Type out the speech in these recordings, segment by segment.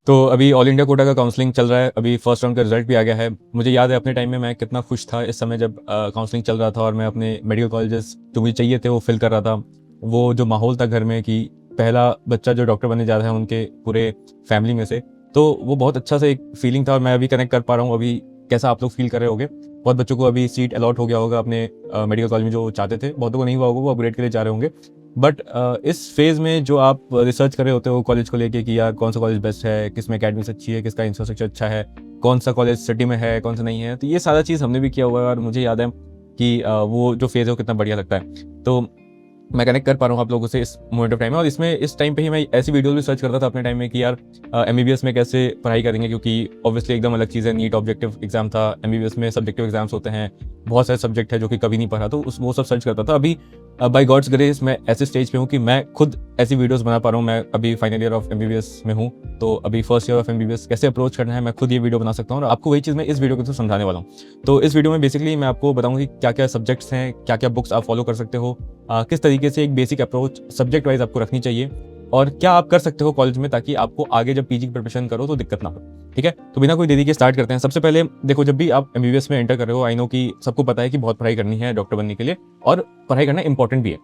तो अभी all India quota का काउंसलिंग चल रहा है, अभी फर्स्ट राउंड का रिजल्ट भी आ गया है। मुझे याद है अपने टाइम में मैं कितना खुश था इस समय जब काउंसलिंग चल रहा था और मैं अपने मेडिकल कॉलेजेस जो मुझे चाहिए थे वो फिल कर रहा था। वो जो माहौल था घर में कि पहला बच्चा जो डॉक्टर बनने जा रहा है उनके पूरे फैमिली में से, तो वो बहुत अच्छा सा एक फीलिंग था और मैं अभी कनेक्ट कर पा रहा हूँ। अभी कैसा आप लोग फील कर रहे होगे? बहुत बच्चों को अभी सीट अलॉट हो गया होगा अपने मेडिकल कॉलेज में जो चाहते थे, बहुतों को नहीं हुआ होगा, वो अपग्रेड के लिए जा रहे होंगे। बट इस फेज़ में जो आप रिसर्च कर रहे होते हो कॉलेज को लेके कि यार कौन सा कॉलेज बेस्ट है, किस में अकेडमिक्स अच्छी है, किसका इंफ्रास्ट्रक्चर अच्छा है, कौन सा कॉलेज सिटी में है, कौन सा नहीं है, तो ये सारा चीज़ हमने भी किया हुआ है और मुझे याद है कि वो जो फेज़ है वो कितना बढ़िया लगता है। तो मैं कनेक्ट कर पा रहा हूँ आप लोगों से इस मोमेंट ऑफ टाइम में। और इसमें इस टाइम पे ही मैं ऐसी वीडियोस भी सर्च करता था अपने टाइम में कि यार एमबीबीएस में कैसे पढ़ाई करेंगे, क्योंकि ऑब्वियसली एकदम अलग चीज़ है। नीट ऑब्जेक्टिव एग्जाम था, एमबीबीएस में सब्जेक्टिव एग्जाम्स होते हैं, बहुत सारे सब्जेक्ट है जो कि कभी नहीं पढ़ा, तो वो सब सर्च करता था। अभी बाय गॉड्स ग्रेस मैं ऐसे स्टेज पे हूँ कि मैं खुद ऐसी वीडियोस बना पा रहा हूँ। मैं अभी फाइनल ईयर ऑफ एमबीबीएस में हूँ, तो अभी फर्स्ट ईयर ऑफ एमबीबीएस कैसे अप्रोच करना है मैं खुद ये वीडियो बना सकता हूँ और आपको वही चीज़ मैं इस वीडियो के थ्रू समझाने वाला हूँ। तो इस वीडियो में बेसिकली मैं आपको बताऊँगा कि क्या क्या सब्जेक्ट्स हैं, क्या क्या बुक्स आप फॉलो कर सकते हो, किस तरीके से एक बेसिक अप्रोच सब्जेक्ट वाइज आपको रखनी चाहिए और क्या आप कर सकते हो कॉलेज में ताकि आपको आगे जब पीजी की प्रिपरेशन करो तो दिक्कत ना हो। ठीक है, तो बिना कोई देरी के स्टार्ट करते हैं। सबसे पहले देखो, जब भी आप एमबीबीएस में एंटर कर रहे हो, आई नो कि सबको पता है कि बहुत पढ़ाई करनी है डॉक्टर बनने के लिए और पढ़ाई करना इंपॉर्टेंट भी है।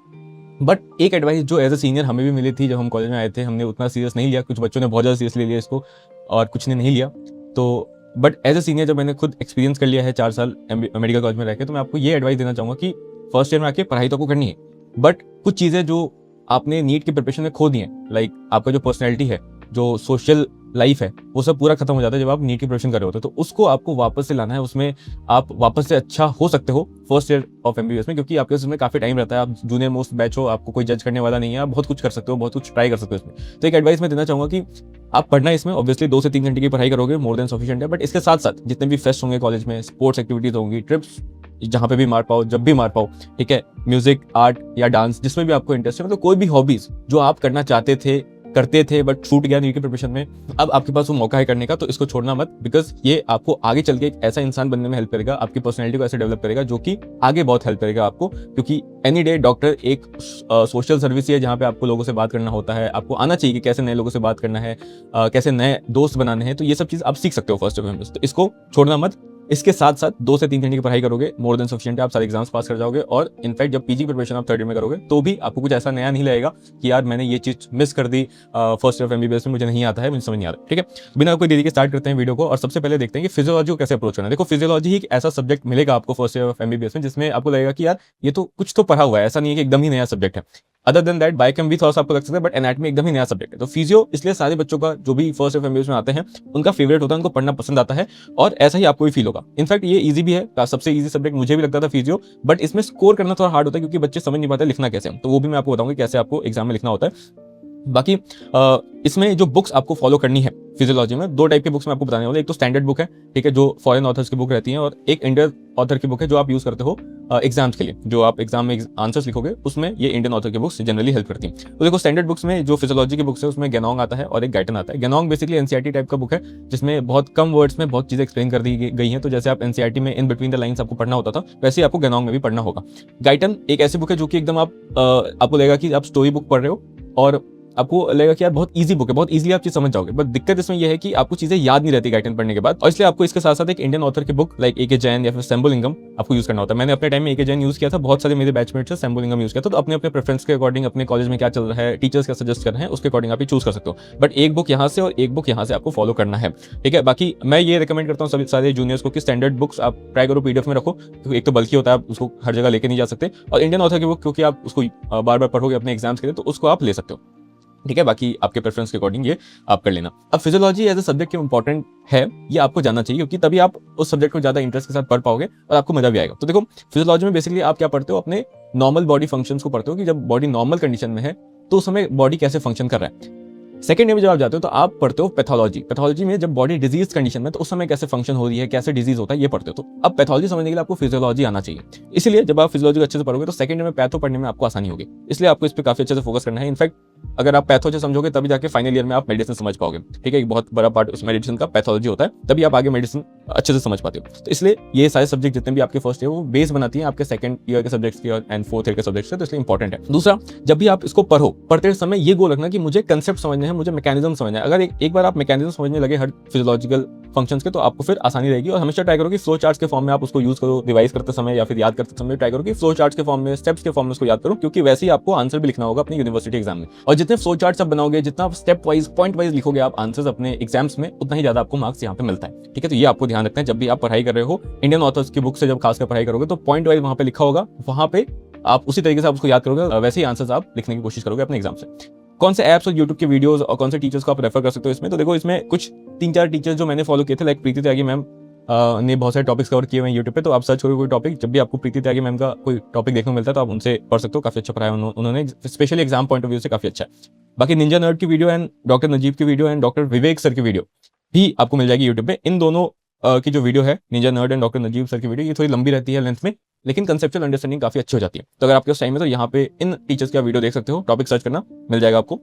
बट एक एडवाइस जो एज अ सीनियर हमें भी मिली थी जब हम कॉलेज में आए थे, हमने उतना सीरियस नहीं लिया, कुछ बच्चों ने बहुत ज़्यादा सीरियस ले लिया इसको और कुछ ने नहीं लिया। तो बट एज अ सीनियर जब मैंने खुद एक्सपीरियंस कर लिया है 4 साल मेडिकल कॉलेज में रह के, तो मैं आपको ये एडवाइस देना चाहूँगा कि फर्स्ट ईयर में आके पढ़ाई तो आपको करनी है, बट कुछ चीज़ें जो आपने नीट की प्रिपरेशन में खो दी हैं, लाइक आपका जो पर्सनैलिटी है, जो सोशल लाइफ है, वो सब पूरा खत्म हो जाता है जब आप नीट की प्रिपरेशन कर रहे होते हो। तो उसको आपको वापस से लाना है, उसमें आप वापस से अच्छा हो सकते हो फर्स्ट ईयर ऑफ एमबीबीएस में, क्योंकि आपके उसमें काफी टाइम रहता है। आप जूनियर मोस्ट बैच हो, आपको कोई जज करने वाला नहीं है, आप बहुत कुछ कर सकते हो, बहुत कुछ ट्राई कर सकते हो इसमें। तो एक एडवाइस मैं देना चाहूंगा कि आप पढ़ना इसमें ऑब्वियसली 2 से 3 घंटे की पढ़ाई करोगे, मोर देन सफिशिएंट है। बट इसके साथ साथ जितने भी फेस्ट होंगे कॉलेज में, स्पोर्ट्स एक्टिविटीज होंगी, ट्रिप्स जहाँ पे भी मार पाओ, जब भी मार पाओ, ठीक है, म्यूजिक, आर्ट या डांस, जिसमें भी आपको इंटरेस्ट है, मतलब कोई भी हॉबीज जो आप करना चाहते थे, करते थे बट छूट गया नीट की प्रिपरेशन में, अब आपके पास वो मौका है करने का, तो इसको छोड़ना मत। बिकॉज ये आपको आगे चल के एक ऐसा इंसान बनने में हेल्प करेगा, आपकी पर्सनैलिटी को ऐसे डेवलप करेगा जो कि आगे बहुत हेल्प करेगा आपको। क्योंकि एनी डे डॉक्टर एक सोशल सर्विस है जहाँ पे आपको लोगों से बात करना होता है, आपको आना चाहिए कि कैसे नए लोगों से बात करना है, कैसे नए दोस्त बनाने हैं, तो ये सब चीज़ आप सीख सकते हो फर्स्ट ईयर में। तो इसको छोड़ना मत। इसके साथ साथ 2 से 3 घंटे की पढ़ाई करोगे, मोर देन सफिशिएंट है, आप सारे एग्जाम्स पास कर जाओगे। और इनफैक्ट जब पीजी प्रिपरेशन आप थर्ड ईयर में करोगे तो भी आपको कुछ ऐसा नया नहीं लगेगा कि यार मैंने ये चीज मिस कर the first year of MBBS में, मुझे नहीं आता है, मुझे समझ नहीं आता। ठीक है, बिना कोई देरी के स्टार्ट करते हैं वीडियो को और सबसे पहले देखते हैं कि फिजियोलॉजी को कैसे अप्रोच करना है। देखो, फिजियोलॉजी ही एक ऐसा सब्जेक्ट मिलेगा आपको फर्स्ट ईयर ऑफ एमबीबीएस में जिसमें आपको लगेगा कि यार ये तो कुछ तो पढ़ा हुआ है, ऐसा नहीं है कि एकदम ही नया सब्जेक्ट है। अदर देन दैट बायोकेम भी थोड़ा सा आपको लग सकता है, बट एनाटॉमी एकदम ही नया सब्जेक्ट है। तो फिजियो इसलिए सारे बच्चों का जो भी फर्स्ट ईयर ऑफ एमबीबीएस में आते हैं उनका फेवरेट होता है, उनको पढ़ना पसंद आता है और ऐसा ही आपको भी फील होगा। इनफैक्ट ये इजी भी है, सबसे इजी सब्जेक्ट मुझे भी लगता था फिजियो, बट इसमें स्कोर करना थोड़ा हार्ड होता है क्योंकि बच्चे समझ नहीं पाते लिखना कैसे, तो वो भी मैं आपको बताऊंगा कैसे आपको एग्जाम में लिखना होता है। बाकी इसमें जो बुक्स आपको फॉलो करनी है फिजियोलॉजी में, 2 टाइप की बुक्स मैं आपको बताने वाला हूं। एक तो स्टैंडर्ड बुक है, ठीक है, जो फॉरेन ऑथर्स की बुक रहती है, और एक इंडियन ऑथर की बुक है जो आप यूज करते हो एग्जाम्स के लिए, जो आप एग्जाम में आंसर्स लिखोगे उसमें ये इंडियन ऑथर की बुक्स जनरली हेल्प करती हैं। तो देखो, स्टैंडर्ड बुक्स में जो फिजियोलॉजी की बुक्स है उसमें गेनोंग आता है और एक गाइटन आता है। गेनोंग बेसिकली एनसीईआरटी टाइप का बुक है जिसमें बहुत कम वर्ड्स में बहुत चीजें एक्सप्लेन कर दी गई हैं। तो जैसे आप एनसीईआरटी में इन बिटवीन द लाइन्स आपको पढ़ना होता था, वैसे ही आपको गेनोंग में भी पढ़ना होगा। गाइटन एक ऐसी बुक है जो कि एकदम आपको लगेगा कि आप स्टोरी बुक पढ़ रहे हो और आपको लगेगा कि यार बहुत इजी बुक है, बहुत इजीली आप चीज समझ जाओगे। बट दिक्कत इसमें यह है कि आपको चीजें याद नहीं रहती गाइडन पढ़ने के बाद, और इसलिए आपको इसके साथ साथ एक इंडियन ऑथर की बुक लाइक ए.के. जैन या फिर शंभुलिंगम आपको यूज करना होता है। मैंने अपने टाइम में ए.के. जैन यूज किया था, बहुत सारे मेरे बैचमेट्स से शंभुलिंगम यूज किया था। तो अपने अपने प्रेफरेंस के अकॉर्डिंग, अपने कॉलेज में क्या चल रहा है, टीचर्स क्या सजेस्ट कर रहे हैं, उसके अकॉर्डिंग आप चूज कर सकते हो। बट एक बुक यहाँ से और एक बुक यहाँ से आपको फॉलो करना है, ठीक है। बाकी मैं ये रिकमेंड करता हूँ सभी सारे जूनियर्स को कि स्टैंडर्ड बुक्स आप ट्राई करो पीडीएफ में रखो, क्योंकि एक तो बल्कि होता है, आप उसको हर जगह लेके नहीं जा सकते, और इंडियन ऑथर की बुक क्योंकि आप उसको बार बार पढ़ोगे अपने एग्जाम्स के लिए, तो उसको आप ले सकते हो, ठीक है। बाकी आपके प्रेफरेंस के अकॉर्डिंग ये आप कर लेना। अब फिजियोलॉजी एज ए सब्जेक्ट क्यों इंपॉर्टेंट है ये आपको जानना चाहिए, क्योंकि तभी आप उस सब्जेक्ट को ज्यादा इंटरेस्ट के साथ पढ़ पाओगे और आपको मजा भी आएगा। तो देखो, फिजियोलॉजी में बेसिकली आप क्या पढ़ते हो, अपने नॉर्मल बॉडी फंक्शंस को पढ़ते हो कि जब बॉडी नॉर्मल कंडीशन में है तो उस समय बॉडी कैसे फंक्शन कर रहा है। सेकंड ईयर में जब आप जाते हो तो आप पढ़ते हो पैथोलॉजी। पैथोलॉजी में जब बॉडी डिजीज कंडीशन में, तो उस समय कैसे फंक्शन हो रही है, कैसे डिजीज होता है, ये पढ़ते हो। तो अब पैथोलॉजी समझने के लिए आपको फिजियोलॉजी आना चाहिए। इसलिए जब आप फिजियोलॉजी को अच्छे से पढ़ोगे तो सेकंड ईयर में पैथो पढ़ने में आपको आसानी होगी। इसलिए आपको इस पर काफी अच्छे से फोकस करना है। इनफैक्ट अगर आप पैथो समझोगे तभी जाके फाइनल ईयर में आप मेडिसिन समझ पाओगे, ठीक है। एक बहुत बड़ा पार्ट उस मेडिसिन का पैथोलॉजी होता है, तभी आप आगे मेडिसिन अच्छे से समझ पाते हो। तो इसलिए ये सारे सब्जेक्ट जितने भी आपके फर्स्ट ईयर वो बेस बनाती हैं आपके सेकंड ईयर के सब्जेक्ट्स की एंड फोर्थ ईयर के सब्जेक्ट्स के, तो इसलिए इंपॉर्टेंट है। दूसरा, जब भी आप इसको पढ़ते समय ये गोल रखना कि मुझे कंसेप्ट समझना है, मुझे मैकेनिज्म समझना है। अगर एक बार आप मैकेनिज्म समझने लगे हर फिजियोलॉजिकल फंक्शंस के, तो आपको फिर आसानी रहेगी। और हमेशा ट्राई करो कि फ्लो चार्ट्स के फॉर्म में आप उसको यूज करो, रिवाइज करते समय या फिर याद करते समय ट्राई करो कि फ्लो चार्ट्स के फॉर्म में, स्टेप्स के फॉर्म में उसको याद करो, क्योंकि वैसे ही आपको आंसर भी लिखना होगा अपनी यूनिवर्सिटी एग्जाम में। और जितने फ्लो चार्ट्स आप बनाओगे, जितना आप स्टेप वाइज पॉइंट वाइज लिखोगे आप आंसर्स अपने एग्जाम्स में, उतना ही ज्यादा आपको मार्क्स यहाँ पे मिलता है। ठीक है, तो ये आपको ध्यान रखना है जब भी आप पढ़ाई कर रहे हो। इंडियन ऑथर्स की बुक से जब खासकर पढ़ाई करोगे तो पॉइंट वाइज वहां पे लिखा होगा, वहां पे आप उसी तरीके से आप उसको याद करोगे, वैसे ही आंसर्स आप लिखने की कोशिश करोगे अपने एग्जाम से। कौन से ऐप्स और यूट्यूब के वीडियोस और कौन से टीचर्स को आप रेफर कर सकते हो इसमें, तो देखो इसमें कुछ 3-4 टीचर्स जो मैंने फॉलो किए थे, लाइक प्रीति त्यागी मैम ने बहुत सारे टॉपिक्स कवर किए हुए हैं यूट्यूब पे। तो आप सर्च करो कोई टॉपिक, जब भी आपको प्रीति त्यागी मैम का कोई टॉपिक देखने को मिलता है तो आप उनसे पढ़ सकते हो। काफी अच्छा पढ़ाया उन्होंने, specially exam point of view से काफी अच्छा है। बाकी निंजा नर्ड की वीडियो एंड डॉक्टर नजीब की video and doctor Vivek sir की वीडियो भी आपको मिल जाएगी यूट्यूब पे। इन दोनों की जो वीडियो है, ninja nerd and doctor Najeeb sir की वीडियो, ये थोड़ी लंबी रहती है लेंथ में, लेकिन कंसेप्चुअल अंडरस्टैंडिंग काफी अच्छी हो जाती है। तो अगर आपके उस टाइम में, तो यहाँ पे इन टीचर्स का वीडियो देख सकते हो, टॉपिक सर्च करना मिल जाएगा आपको।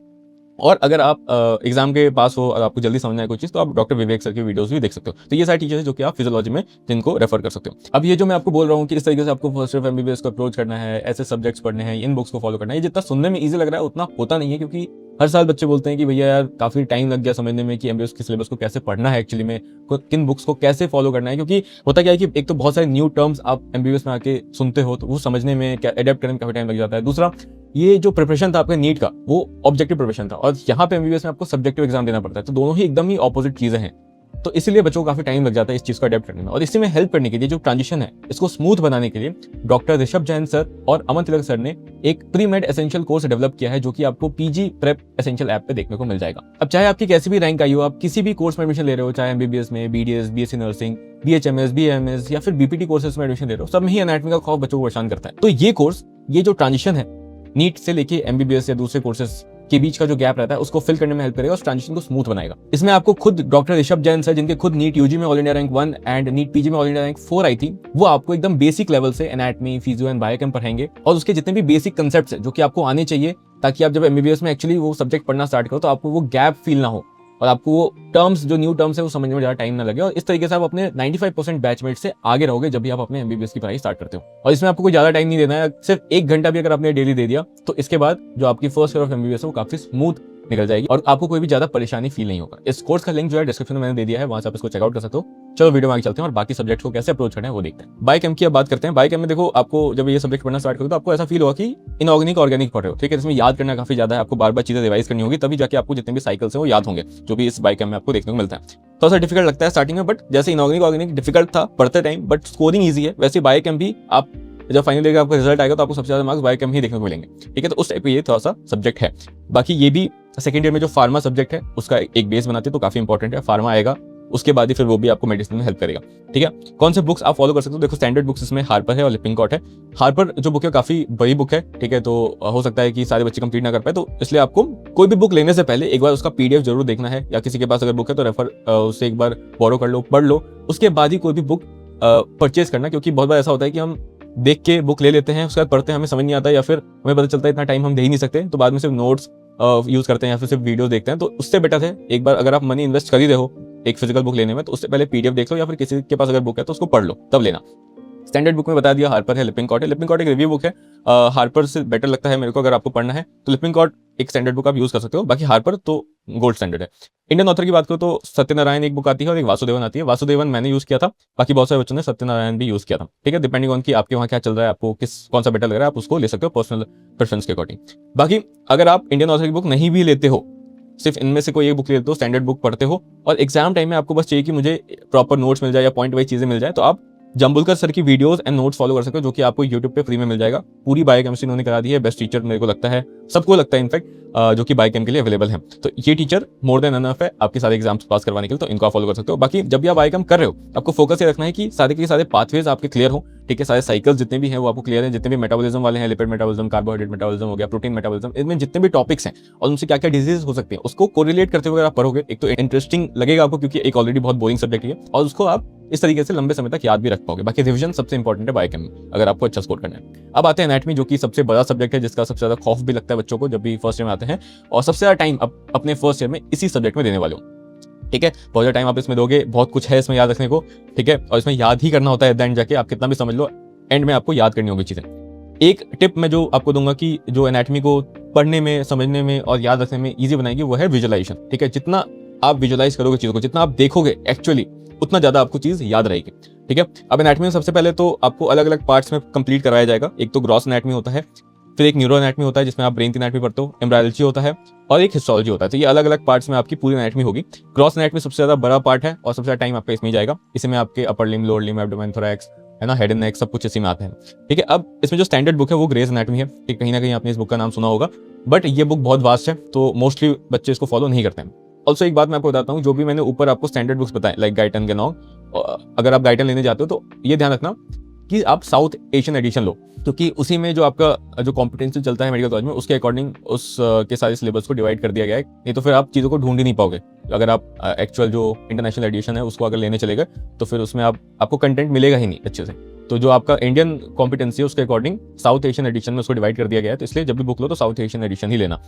और अगर आप एग्जाम के पास हो और आपको जल्दी समझना है कोई चीज़, तो आप डॉक्टर विवेक सर की वीडियोस भी देख सकते हो। तो ये सारे टीचर्स हैं जो कि आप फिजियोलॉजी में जिनको रेफर कर सकते हो। अब ये जो मैं आपको बोल रहा हूँ कि इस तरीके से आपको फर्स्ट ईयर एमबीबीएस को अप्रोच करना है, ऐसे सब्जेक्ट्स पढ़ने हैं, इन बुक्स को फॉलो करना है, ये जितना सुनने में ईजी लग रहा है उतना होता नहीं है। क्योंकि हर साल बच्चे बोलते हैं कि भैया यार काफी टाइम लग गया समझने में कि एमबीबीएस के सिलेबस को कैसे पढ़ना है, एक्चुअली में किन बुक्स को कैसे फॉलो करना है। क्योंकि होता क्या है कि एक तो बहुत सारे न्यू टर्म्स आप एमबीबीएस में आके सुनते हो, तो वो समझने में, क्या एडेप्ट करने में काफी टाइम लग जाता है। दूसरा, ये जो प्रिपरेशन था आपका नीट का, वो ऑब्जेक्टिव प्रिपरेशन था, और यहाँ पे एमबीबीएस में आपको सब्जेक्टिव एग्जाम देना पड़ता है। तो दोनों ही एकदम ही ऑपोजिट चीजें हैं। तो इसीलिए बच्चों को काफी टाइम लग जाता है इस चीज को अडेप्ट करने में। और इसी में हेल्प करने के लिए, जो ट्रांजिशन है इसको स्मूथ बनाने के लिए, डॉक्टर ऋषभ जैन सर और अमन तिलक सर ने एक pre made essential course develop किया है, जो कि आपको पीजी प्रेप एसेंशियल ऐप पे देखने को मिल जाएगा। अब चाहे आपकी कैसी भी रैंक आई हो, आप किसी भी कोर्स में एडमिशन ले रहे हो, चाहे एमबीबीएस में, BDS, BSc nursing, BHMS, BMS या फिर बीपीटी कोर्सेज में एडमिशन ले रहे हो, सब में ही एनाटॉमी का खौफ बच्चों को परेशान करता है। तो ये कोर्स, ये जो ट्रांजिशन है नीट से लेके एमबीबीएस या दूसरे कोर्सेज के बीच का जो गैप रहता है, उसको फिल करने में हेल्प करेगा, उस ट्रांजिशन को स्मूथ बनाएगा। इसमें आपको खुद डॉक्टर ऋषभ जैन सर, जिनके खुद नीट यूजी में ऑल इंडिया रैंक 1 एंड नीट पीजी में ऑल इंडिया रैंक 4 आई थी, वो आपको एकदम बेसिक लेवल से एनाटॉमी, फिजियो एंड बायोकेम पढ़ाएंगे। और उसके जितने भी बेसिक कंसेप्ट्स हैं जो कि आपको आने चाहिए, ताकि आप जब एमबीबीएस में एक्चुअली वो सब्जेक्ट पढ़ना स्टार्ट करो तो आपको वो गैप फील ना हो, और आपको वो टर्म्स, जो न्यू टर्म्स है, वो समझने में ज्यादा टाइम ना लगे। और इस तरीके से आप अपने 95% बैचमेट से आगे रहोगे जब भी आप अपने एमबीबीएस की पढ़ाई स्टार्ट करते हो। और इसमें आपको कोई ज्यादा टाइम नहीं देना है, सिर्फ 1 घंटा भी अगर आपने डेली दे दिया, तो इसके बाद जो आपकी फर्स्ट ईयर ऑफ एमबीबीएस है वो काफी स्मूथ निकल जाएगी और आपको कोई भी ज्यादा परेशानी फील नहीं होगा। इस कोर्स का लिंक जो है डिस्क्रिप्शन में मैंने दे दिया है, वहां से आप इसको चेकआउट कर सकते हो। चलो वीडियो में आगे चलते हैं और बाकी सब्जेक्ट को कैसे अप्रोच करना है वो देखते हैं। बायोकेम की अब बात करते हैं। बायोकेम में देखो, आपको जब ये सब्जेक्ट पढ़ना स्टार्ट करोगे तो आपको ऐसा फील होगा कि इनऑर्गेनिक ऑर्गेनिक पढ़ रहे हो। ठीक है, इसमें याद करना काफी ज्यादा है, आपको बार बार चीजें रिवाइज करनी होगी, तभी जाके आपको जितने भी साइकिल्स हैं वो याद होंगे, जो भी इस बायोकेम में आपको देखने को मिलता है। थोड़ा सा डिफिकल्ट लगता है स्टार्टिंग में, बट जैसे इनऑर्गेनिक ऑर्गेनिक डिफिकल्ट था पढ़ते टाइम, बट स्कोरिंग ईजी है, वैसे बायोकेम भी आप जब फाइनल ईयर का आपका रिजल्ट आएगा तो आपको सबसे ज्यादा मार्क्स बायोकेम ही देखने को मिलेंगे। ठीक है, तो उस टाइप का ये थोड़ा सा सब्जेक्ट है। बाकी ये भी सेकंड ईयर में जो फार्मा सब्जेक्ट है उसका एक बेस बनाते हैं, तो काफी इंपॉर्टेंट है। फार्मा आएगा, उसके बाद ही फिर वो भी आपको मेडिसिन में हेल्प करेगा। ठीक है, कौन से बुक्स आप फॉलो कर सकते हो? देखो, स्टैंडर्ड बुक्स इसमें हार्पर है और लिपिंकॉट है। हार्पर जो बुक है काफी बड़ी बुक है। ठीक है, तो हो सकता है कि सारे बच्चे कंप्लीट ना कर पाए, तो इसलिए आपको कोई भी बुक लेने से पहले एक बार उसका पीडीएफ जरूर देखना है, या किसी के पास अगर बुक है तो रेफर उससे एक बार बोरो कर लो, पढ़ लो, उसके बाद ही कोई भी बुक परचेज करना। क्योंकि बहुत बार ऐसा होता है कि हम देख के बुक ले लेते हैं, उसके बाद पढ़ते हैं, हमें समझ नहीं आता, या फिर हमें पता चलता है इतना टाइम हम दे ही नहीं सकते, तो बाद में सिर्फ नोट्स यूज करते हैं या फिर सिर्फ वीडियो देखते हैं। तो उससे बेटर है एक बार अगर आप मनी इन्वेस्ट कर ही रहे हो एक फिजिकल बुक लेने में, तो उससे पहले पीडीएफ देख लो, या फिर किसी के पास अगर बुक है तो उसको पढ़ लो, तब लेना। स्टैंडर्ड बुक में बता दिया हार्पर है, लिपिंकॉट है। लिपिंकॉट एक रिव्यू बुक है, हार्पर से बेटर लगता है मेरे को। अगर आपको पढ़ना है तो लिपिंकॉट एक स्टैंडर्ड बुक आप यूज कर सकते हो, बाकी हार्पर तो गोल्ड स्टैंडर्ड है। इंडियन ऑथर की बात करो तो सत्यनारायण एक बुक आती है और एक वासुदेवन आती है। वासुदेवन मैंने यूज किया था, बाकी बहुत सारे बच्चों ने सत्यनारायण भी यूज किया था। ठीक है, डिपेंडिंग ऑन कि आपके वहाँ क्या चल रहा है, आपको कौन सा बेटर लग रहा है, आप उसको ले सकते हो पर्सनल प्रेफरेंस के अकॉर्डिंग। बाकी अगर आप इंडियन ऑथर की बुक नहीं भी लेते हो, सिर्फ इनमें से कोई एक बुक लेते हो, स्टैंडर्ड बुक पढ़ते हो, और एग्जाम टाइम में आपको बस चाहिए कि मुझे प्रॉपर नोट्स मिल जाए या पॉइंट वाइज चीजें मिल जाए, तो आप जम्बुलकर सर की वीडियोस एंड नोट्स फॉलो कर सकते हो, जो कि आपको यूट्यूब पे फ्री में मिल जाएगा। पूरी बायोकेमिस्ट्री उन्होंने करा दी है, बेस्ट टीचर मेरे को लगता है, सबको लगता है इनफैक्ट, जो कि बायोकेम के लिए अवेलेबल है। तो ये टीचर मोर देन एनफ है आपके सारे एग्जाम्स पास करवाने के लिए, तो इनको आप फॉलो कर सकते हो। बाकी जब भी आप बायोकेम कर रहे हो, आपको फोकस ये रखना है कि सारे के सारे पाथवेज आपके क्लियर हो। ठीक है, सारे साइकिल्स जितने भी हैं वो आपको क्लियर है, जितने भी मेटाबॉलिज्म वाले हैं, लिपिड मेटाबॉलिज्म, कार्बोहाइड्रेट मेटाबॉलिज्म हो गया, प्रोटीन मेटाबॉलिज्म, इनमें जितने भी टॉपिक्स हैं और उनसे क्या क्या डिजीज हो सकते हैं, उसको कोरिलेट करते हुए अगर आप पढ़ोगे, एक तो इंटरेस्टिंग लगेगा आपको, क्योंकि एक ऑलरेडी बहुत बोरिंग सब्जेक्ट है, और उसको आप इस तरीके से लंबे समय तक याद भी रख पाओगे। बाकी रिवीजन सबसे इंपॉर्टेंट है बायोकेम में, अगर आपको अच्छा स्कोर करना है। अब आते हैं एनाटॉमी, जो कि सबसे बड़ा सब्जेक्ट है, जिसका सबसे ज्यादा खौफ भी लगता है बच्चों को जब भी फर्स्ट ईयर में आते हैं, और सबसे ज्यादा टाइम अपने फर्स्ट ईयर में इसी सब्जेक्ट में देने वाले हो। ठीक है, बहुत ज़्यादा टाइम आप इसमें दोगे, बहुत कुछ है इसमें याद रखने को, ठीक है, और इसमें याद ही करना होता है एट द एंड जाके, आप कितना भी समझ लो, एंड में आपको याद करनी होगी चीज़ें। एक टिप मैं जो आपको दूंगा कि जो एनाटॉमी को पढ़ने में, समझने में और याद रखने में ईजी बनाएगी, वो है विजुअलाइजेशन। ठीक है, जितना आप विजुअलाइज करोगे चीज़ों को, जितना आप देखोगे एक्चुअली, उतना ज़्यादा आपको चीज़ याद रहेगी। ठीक है, अब एनाटॉमी में सबसे पहले तो आपको अलग अलग पार्ट्स में कंप्लीट कराया जाएगा। एक तो ग्रॉस एनाटॉमी होता है, फिर एक न्यूरो एनाटॉमी होता है जिसमें आप ब्रेन की एनाटॉमी पढ़ते हो, एम्ब्रायोलॉजी होता है, और एक हिस्टोलॉजी होता है। तो ये अलग अलग पार्ट्स में आपकी पूरी एनाटॉमी होगी। ग्रॉस एनाटॉमी सबसे ज़्यादा बड़ा पार्ट है और सबसे ज़्यादा टाइम आपका इसमें ही जाएगा। इसमें आपके upper limb, lower limb, abdomen, thorax, है ना, हेड एंड नेक, सब कुछ इसी में आते हैं। ठीक है, अब इसमें जो स्टैंडर्ड बुक है वो ग्रेज एनाटॉमी है। ठीक, कहीं ना कहीं आपने इस बुक का नाम सुना होगा, बट ये बुक बहुत वास्ट है, तो मोस्टली बच्चे इसको फॉलो नहीं करते हैं। ऑल्सो एक बात मैं आपको बताता हूँ, जो भी मैंने ऊपर आपको स्टैंडर्ड बुक्स बताए लाइक गाइटन, गेनोंग, अगर आप गाइटन लेने जाते हो तो ये ध्यान रखना कि आप साउथ एशियन एडिशन लो, क्योंकि उसी में जो आपका जो कॉम्पिटेंसी चलता है मेडिकल कॉलेज में, उसके अकॉर्डिंग उस के सारे सिलेबस को डिवाइड कर दिया गया है। नहीं तो फिर आप चीज़ों को ढूंढ ही नहीं पाओगे। अगर आप एक्चुअल जो इंटरनेशनल एडिशन है उसको अगर लेने चले गए तो फिर उसमें आपको कंटेंट मिलेगा ही नहीं अच्छे से। तो जो आपका इंडियन कॉम्पिटेंसी है उसके अकॉर्डिंग साउथ एशियन एडिशन में उसको डिवाइड कर दिया गया है। तो इसलिए जब भी बुक लो तो साउथ एशियन एडिशन ही लेना।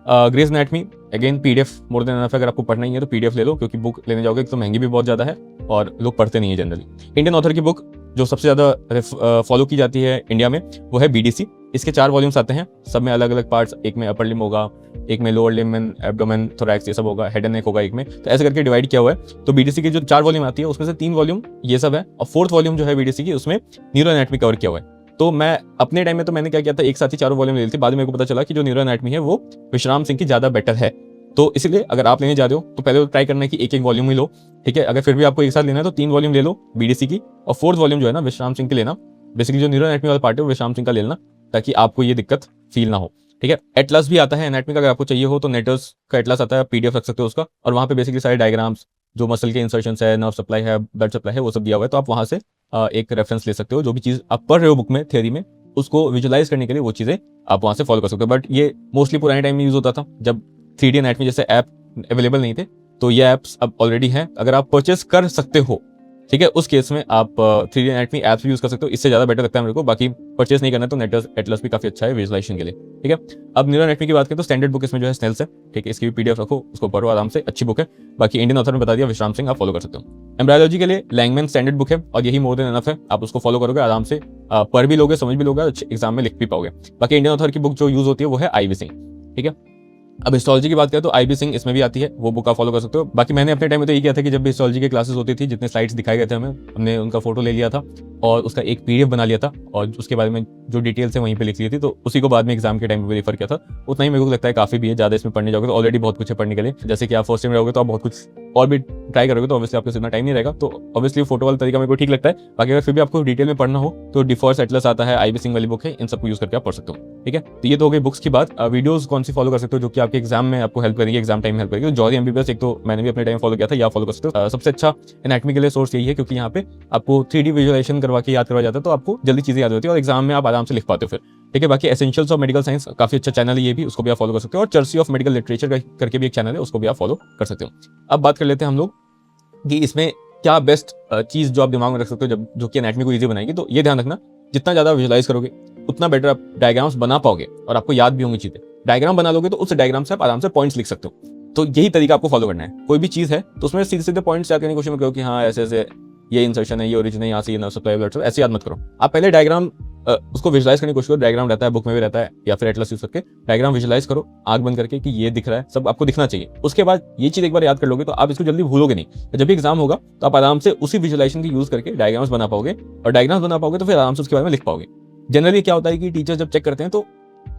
Gray's anatomy again PDF more than enough, अगर आपको पढ़ना ही है तो पीडीएफ ले लो, क्योंकि बुक लेने जाओगे तो महंगी भी बहुत ज़्यादा है और लोग पढ़ते नहीं है जनरली। इंडियन ऑथर की बुक जो सबसे ज़्यादा फॉलो की जाती है इंडिया में वो है बीडीसी। इसके 4 वॉल्यूम्स आते हैं, सब में अलग अलग पार्ट्स, एक में अपर लिम्ब होगा, एक में lower limb and abdomen, thorax, ये सब होगा, हेड एंड नेक होगा एक में। तो ऐसे करके डिवाइड किया हुआ है। तो बीडीसी की जो 4 वॉल्यूम आती है उसमें से 3 वॉल्यूम ये सब है, और 4th वॉल्यूम जो है बीडीसी की उसमें न्यूरो एनाटॉमी कवर किया हुआ है। तो मैं अपने टाइम में तो मैंने क्या किया था, एक साथ ही 4 वॉल्यूम ले ली थी। बाद में मेरे को पता चला कि जो न्यूरो एनाटॉमी है वो विश्राम सिंह की ज़्यादा बेटर है। तो इसलिए अगर आप लेने जा रहे हो तो पहले तो ट्राई करना है कि एक एक वॉल्यूम ही लो। ठीक है, अगर फिर भी आपको एक साथ लेना है तो 3 वॉल्यूम ले लो बीडीसी की, और 4th वॉल्यूम जो है ना विश्राम सिंह की लेना। बेसिकली जो न्यूरो एनाटॉमी वाला पार्ट है वो विश्राम सिंह का लेना, ताकि आपको ये दिक्कत फील ना हो। ठीक है, एटलस भी आता है एनाटॉमी का, अगर आपको चाहिए हो तो नेटर्स का एटलस आता है, पीडीएफ रख सकते हो उसका, और वहाँ पे बेसिकली सारे डायग्राम्स, जो मसल के इंसर्शंस है, नर्व सप्लाई है, ब्लड सप्लाई है, वो सब दिया हुआ है। तो आप वहाँ से एक रेफरेंस ले सकते हो, जो भी चीज़ आप पढ़ रहे हो बुक में थियरी में, उसको विजुलाइज करने के लिए वो चीज़ें आप वहाँ से फॉलो कर सकते हो। बट ये मोस्टली पुराने टाइम में यूज़ होता था जब 3D एनाटॉमी जैसे ऐप अवेलेबल नहीं थे। तो ये ऐप्स अब ऑलरेडी हैं, अगर आप परचेस कर सकते हो, ठीक है, उस केस में आप 3D एनाटॉमी ऐप्स भी यूज़ कर सकते हो। इससे ज़्यादा बेटर लगता है मेरे को। बाकी परचेस नहीं करना तो नेटर्स एटलस भी काफ़ी अच्छा है विजुलाइजेशन के लिए। ठीक है, अब न्यूरो एनाटॉमी की बात करें तो स्टैंडर्ड बुक इसमें जो है स्नेल्स है। ठीक है, इसकी भी पीडीएफ रखो, उसको पढ़ो आराम से, अच्छी बुक है। बाकी इंडियन ऑथर में बता दिया विश्राम सिंह, आप फॉलो कर सकते हो। एम्ब्रायोलॉजी के लिए लैंगमैन स्टैंडर्ड बुक है, और यही मोर देन एनफ है। आप उसको फॉलो करोगे आराम से, पढ़ भी लोगे, समझ भी लोगे, अच्छे एग्जाम में लिख भी पाओगे। बाकी इंडियन ऑथर की बुक जो यूज़ होती है वो है आईवी सिंह। ठीक है, अब हिस्टोलॉजी की बात करें तो आईबी सिंह इसमें भी आती है, वो बुक आप फॉलो कर सकते हो। बाकी मैंने अपने टाइम में तो ये किया था कि जब भी हिस्टोलॉजी की क्लासेस होती थी, जितने स्लाइड्स दिखाए गए थे हमने उनका फोटो ले लिया था और उसका एक पीडीएफ बना लिया था, और उसके बारे में जो डिटेल्स है वहीं पे लिख ली थी। तो उसी को बाद में एग्जाम के टाइम पे रेफर किया था। उतना ही मेरे को लगता है काफ़ी भी है, ज़्यादा इसमें पढ़ने जाओगे तो ऑलरेडी बहुत कुछ है पढ़ने के लिए। जैसे कि आप फर्स्ट टाइम रहोगे तो आप बहुत कुछ और भी ट्राई करोगे, तो ऑब्वियसली आपके इतना टाइम नहीं रहेगा। तो ऑब्वियसली फोटो वाला तरीका मेरे को ठीक लगता है। बाकी अगर फिर भी आपको डिटेल में पढ़ना हो तो डिफॉर्स एटलस आता है, आईबी सिंह वाली बुक है, इन सबको यूज़ करके आप पढ़ सकते हो। ठीक है, तो ये तो हो गई बुक्स की बात। वीडियोस कौन सी फॉलो कर सकते हो जो कि आपके एग्जाम में आपको हेल्प करेंगे, एग्जाम टाइम में हेल्प करेंगे? तो जॉर्ज एमबीबीएस एक तो मैंने भी अपने टाइम फॉलो किया था, या फॉलो कर सकते हो। सबसे अच्छा एनाटॉमी के लिए सोर्स यही है, क्योंकि यहाँ पे आपको 3D विजुअलाइजेशन करवा के याद करवा जाता है, तो आपको जल्दी चीज़ें याद होती है और एग्जाम में आप आराम से लिख पाते हो फिर। ठीक है, बाकी एसेंशियल्स ऑफ मेडिकल साइंस काफ़ी अच्छा चैनल है ये भी, उसको भी आप फॉलो कर सकते हो। और चर्सी ऑफ मेडिकल लिटरेचर करके भी एक चैनल है, उसको भी आप फॉलो कर सकते हो। अब बात कर लेते हैं हम लोग कि इसमें क्या बेस्ट चीज़ जो आप दिमाग में रख सकते हो जब जो कि एनाटॉमी को ईजी बनाएगी। तो ये ध्यान रखना, जितना ज़्यादा विजुलाइज करोगे उतना बेटर आप डायग्राम्स बना पाओगे और आपको याद भी होंगी चीज़ें। डायग्राम बना लोगे तो उस डायग्राम से आप आराम से पॉइंट्स लिख सकते हो। तो यही तरीका आपको फॉलो करना है। कोई भी चीज़ है तो उसमें सीधे सीधे पॉइंट्स याद करने की कोशिश मत करो कि हाँ ऐसे ऐसे ये इंसर्शन है, ये ओरिजिन है, यहाँ से ये नर्व सप्लाई, ब्लड सप्लाई, ऐसे याद मत करो। आप पहले डायग्राम उसको विजुलाइज करने की कोशिश करो। डायग्राम रहता है, बुक में भी रहता है, या फिर एटलस यूज करके डायग्राम विजुलाइज करो आंख बंद करके कि ये दिख रहा है, सब आपको दिखना चाहिए। उसके बाद ये चीज़ एक बार याद कर लोगे तो आप इसको जल्दी भूलोगे नहीं। तो जब भी एग्जाम होगा तो आप आराम से उसी विजुलाइजेशन की यूज करके डायग्राम्स बना पाओगे, और डायग्राम्स बना पाओगे तो फिर आराम से उसके बारे में लिख पाओगे। जनरली क्या होता है कि टीचर जब चेक करते हैं तो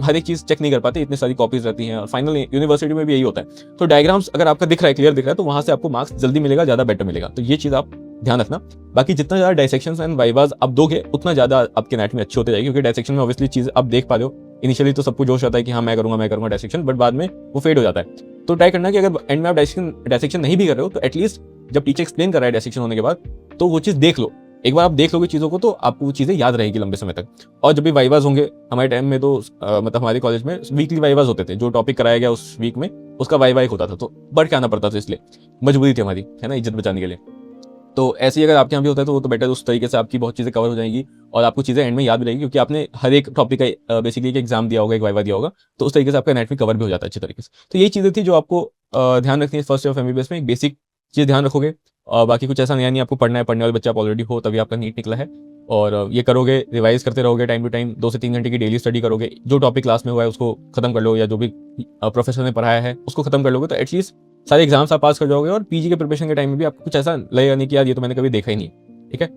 हर एक चीज़ चेक नहीं कर पाते, इतनी सारी कॉपीज रहती हैं, और फाइनल यूनिवर्सिटी में भी यही होता है। तो डायग्राम्स अगर आपका दिख रहा है, क्लियर दिख रहा है, तो वहां से आपको मार्क्स जल्दी मिलेगा, ज़्यादा बेटर मिलेगा। तो ये चीज़ आप ध्यान रखना। बाकी जितना ज़्यादा डायसेक्शंस एंड वाइवाज आप दोगे उतना ज़्यादा आपके एनाटॉमी अच्छी होती जाएगी, क्योंकि डायसेक्शन में ऑब्वियसली चीज़ आप देख पा रहे हो। इनिशियली तो सबको जोश आता है कि हाँ मैं करूँगा डायसेक्शन, बट बाद में वो फेड हो जाता है। तो ट्राई करना कि अगर एंड में आप डायसेक्शन नहीं भी कर रहे हो तो एटलीस्ट जब टीचर एक्सप्लेन कर रहा है डायसेक्शन होने के बाद, तो वो चीज़ देख लो। एक बार आप देख लोगे चीज़ों को तो आपको वो चीज़ें याद रहेगी लंबे समय तक। और जब भी वाइवाज होंगे, हमारे टाइम में तो मतलब हमारे कॉलेज में वीकली वाइवाज होते थे, जो टॉपिक कराया गया उस वीक में उसका वाइवा एक होता था, तो बढ़ के आना पड़ता था, इसलिए मजबूरी थी हमारी, है ना, इज्जत बचाने के लिए। तो ऐसे ही अगर आपके यहाँ भी होता है तो वो तो बेटर, उस तरीके से आपकी बहुत चीज़ें कवर हो जाएंगी और आपको चीज़ें एंड में याद भी रहेगी, क्योंकि आपने हर एक टॉपिक का बेसिकली एक एग्जाम दिया होगा, एक वाइवा दिया होगा, तो उस तरीके से आपका एनाटॉमी कवर भी हो जाता है अच्छे तरीके से। तो यही चीज़ें थी जो आपको ध्यान रखनी है फर्स्ट ईयर ऑफ एमबीबीएस में। एक बेसिक चीज़ ध्यान रखोगे। बाकी कुछ ऐसा नया नहीं आपको पढ़ना है, पढ़ने वाले बच्चे आप ऑलरेडी हो, तभी आपका नीट निकला है। और ये करोगे, रिवाइज करते रहोगे टाइम टू टाइम, 2 से 3 घंटे की डेली स्टडी करोगे, जो टॉपिक क्लास में हुआ है उसको खत्म कर लो, या जो भी प्रोफेसर ने पढ़ाया है उसको खत्म कर लोगे, तो एटलीस्ट सारे एग्जाम्स आप पास कर जाओगे। और पीजी के प्रिपरेशन के टाइम में भी आपको कुछ ऐसा लगेगा नहीं कि यार ये तो मैंने कभी देखा ही नहीं, ठीक है।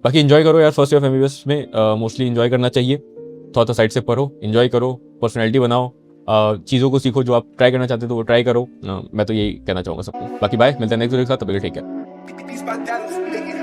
बाकी एंजॉय करो यार, फर्स्ट ईयर ऑफ एमबीबीएस में मोस्टली एंजॉय करना चाहिए। थोड़ा सा साइड से पढ़ो, एंजॉय करो, पर्सनैलिटी बनाओ, चीज़ों को सीखो, जो आप ट्राई करना चाहते हो तो वो ट्राई करो। मैं तो यही कहना चाहूँगा सबको। बाकी बाय, मिलते हैं नेक्स्ट वीडियो के साथ, तब तक ठीक है।